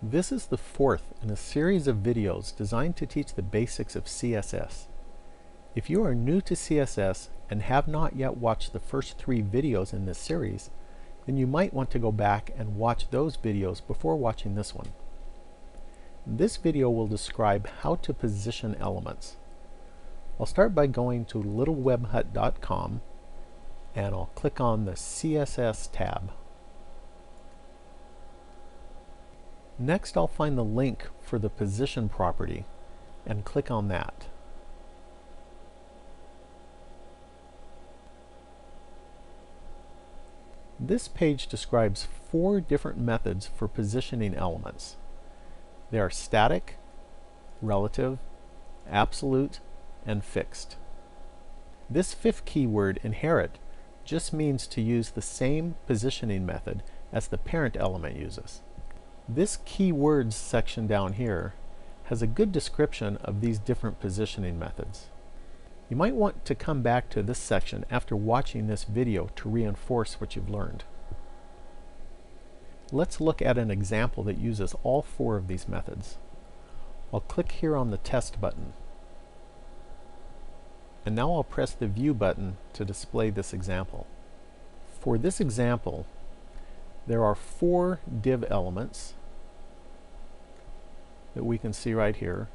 This is the fourth in a series of videos designed to teach the basics of CSS. If you are new to CSS and have not yet watched the first 3 videos in this series, then you might want to go back and watch those videos before watching this one. This video will describe how to position elements. I'll start by going to littlewebhut.com and I'll click on the CSS tab. Next, I'll find the link for the position property and click on that. This page describes 4 different methods for positioning elements. They are static, relative, absolute, and fixed. This 5th keyword, inherit, just means to use the same positioning method as the parent element uses. This keywords section down here has a good description of these different positioning methods. You might want to come back to this section after watching this video to reinforce what you've learned. Let's look at an example that uses all 4 of these methods. I'll click here on the test button. And now I'll press the view button to display this example. For this example, there are 4 div elements that we can see right here,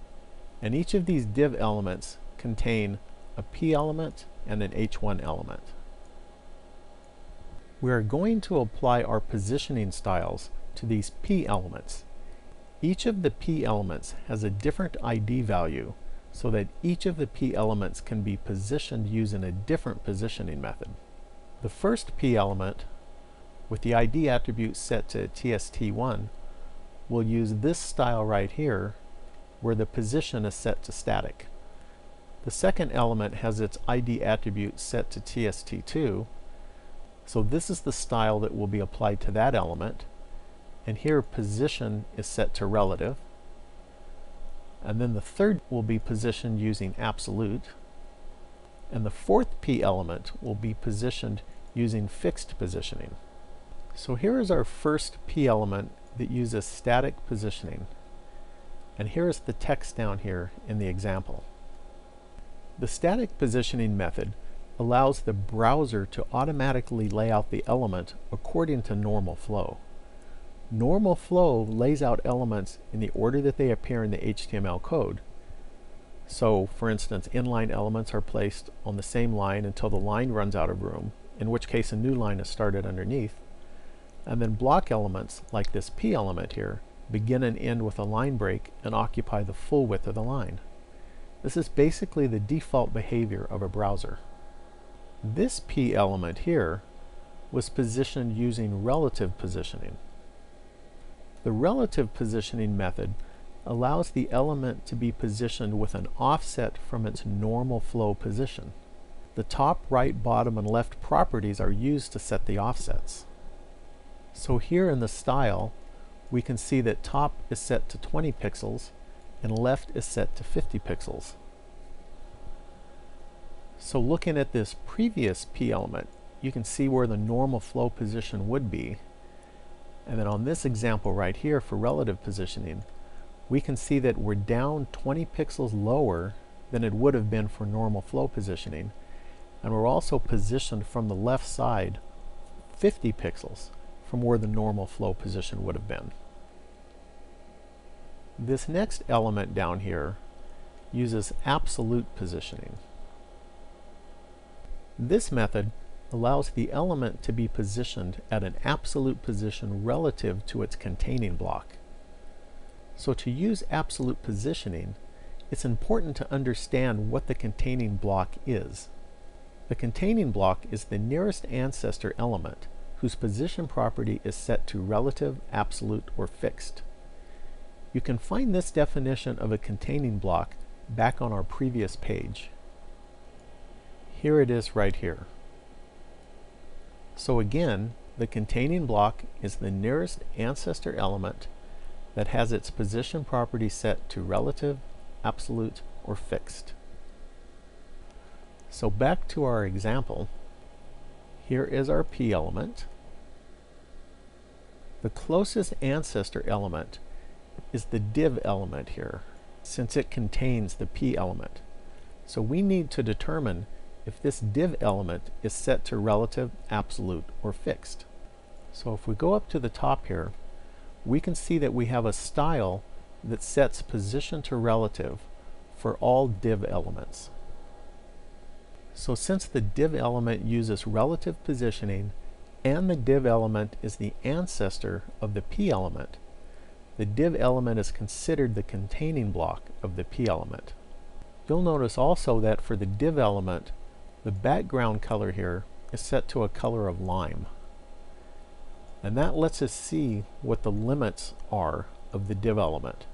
and each of these div elements contain a P element and an H1 element. We are going to apply our positioning styles to these P elements. Each of the P elements has a different ID value so that each of the P elements can be positioned using a different positioning method. The first P element, with the ID attribute set to TST1, we'll use this style right here where the position is set to static. The second element has its ID attribute set to TST2, so this is the style that will be applied to that element, and here position is set to relative. And then the third will be positioned using absolute, and the 4th P element will be positioned using fixed positioning. So here is our first P element that uses static positioning, and here is the text down here in the example. The static positioning method allows the browser to automatically lay out the element according to normal flow. Normal flow lays out elements in the order that they appear in the HTML code. So, for instance, inline elements are placed on the same line until the line runs out of room, in which case a new line is started underneath. And then block elements, like this P element here, begin and end with a line break and occupy the full width of the line. This is basically the default behavior of a browser. This P element here was positioned using relative positioning. The relative positioning method allows the element to be positioned with an offset from its normal flow position. The top, right, bottom, and left properties are used to set the offsets. So here in the style, we can see that top is set to 20 pixels and left is set to 50 pixels. So looking at this previous P element, you can see where the normal flow position would be. And then on this example right here for relative positioning, we can see that we're down 20 pixels lower than it would have been for normal flow positioning. And we're also positioned from the left side 50 pixels from where the normal flow position would have been. This next element down here uses absolute positioning. This method allows the element to be positioned at an absolute position relative to its containing block. So to use absolute positioning, it's important to understand what the containing block is. The containing block is the nearest ancestor element whose position property is set to relative, absolute, or fixed. You can find this definition of a containing block back on our previous page. Here it is right here. So again, the containing block is the nearest ancestor element that has its position property set to relative, absolute, or fixed. So back to our example. Here is our P element. The closest ancestor element is the div element here, since it contains the p element. So we need to determine if this div element is set to relative, absolute, or fixed. So if we go up to the top here, we can see that we have a style that sets position to relative for all div elements. So since the div element uses relative positioning and the div element is the ancestor of the p element, the div element is considered the containing block of the p element. You'll notice also that for the div element, the background color here is set to a color of lime. And that lets us see what the limits are of the div element.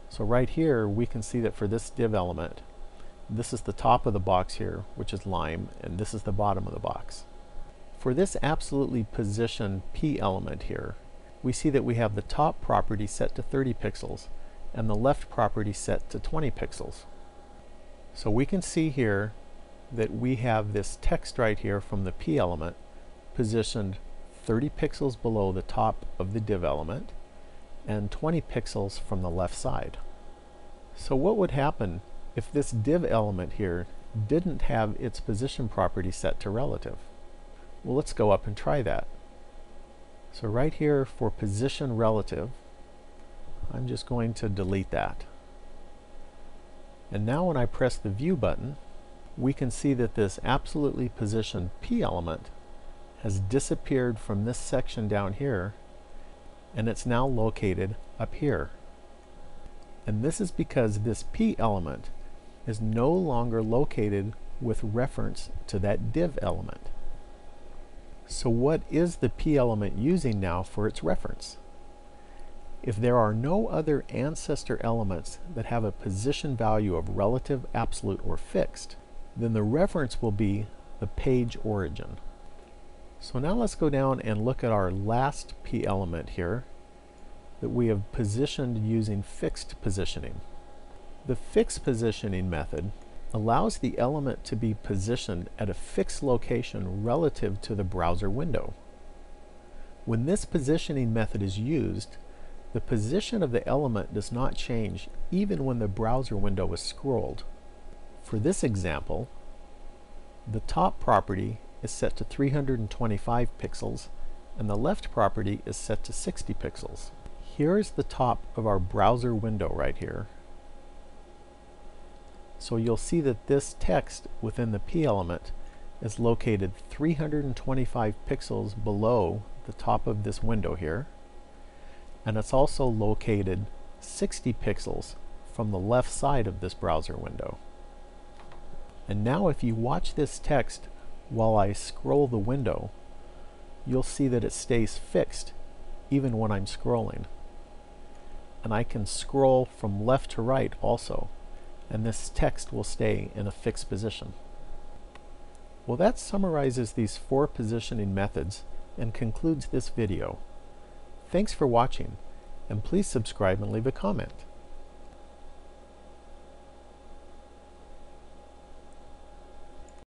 So right here we can see that for this div element, this is the top of the box here, which is lime, and this is the bottom of the box. For this absolutely positioned p element here, we see that we have the top property set to 30 pixels and the left property set to 20 pixels. So we can see here that we have this text right here from the p element positioned 30 pixels below the top of the div element and 20 pixels from the left side. So what would happen if this div element here didn't have its position property set to relative? Well, let's go up and try that. So right here for position relative, I'm just going to delete that. And now when I press the view button, we can see that this absolutely positioned p element has disappeared from this section down here, and it's now located up here. And this is because this p element is no longer located with reference to that div element. So what is the p element using now for its reference? If there are no other ancestor elements that have a position value of relative, absolute, or fixed, then the reference will be the page origin. So now let's go down and look at our last p element here that we have positioned using fixed positioning. The fixed positioning method allows the element to be positioned at a fixed location relative to the browser window. When this positioning method is used, the position of the element does not change even when the browser window is scrolled. For this example, the top property is set to 325 pixels and the left property is set to 60 pixels. Here is the top of our browser window right here. So you'll see that this text within the p element is located 325 pixels below the top of this window here, and it's also located 60 pixels from the left side of this browser window. And now if you watch this text while I scroll the window, you'll see that it stays fixed even when I'm scrolling. And I can scroll from left to right also, and this text will stay in a fixed position. Well, that summarizes these 4 positioning methods and concludes this video. Thanks for watching, and please subscribe and leave a comment.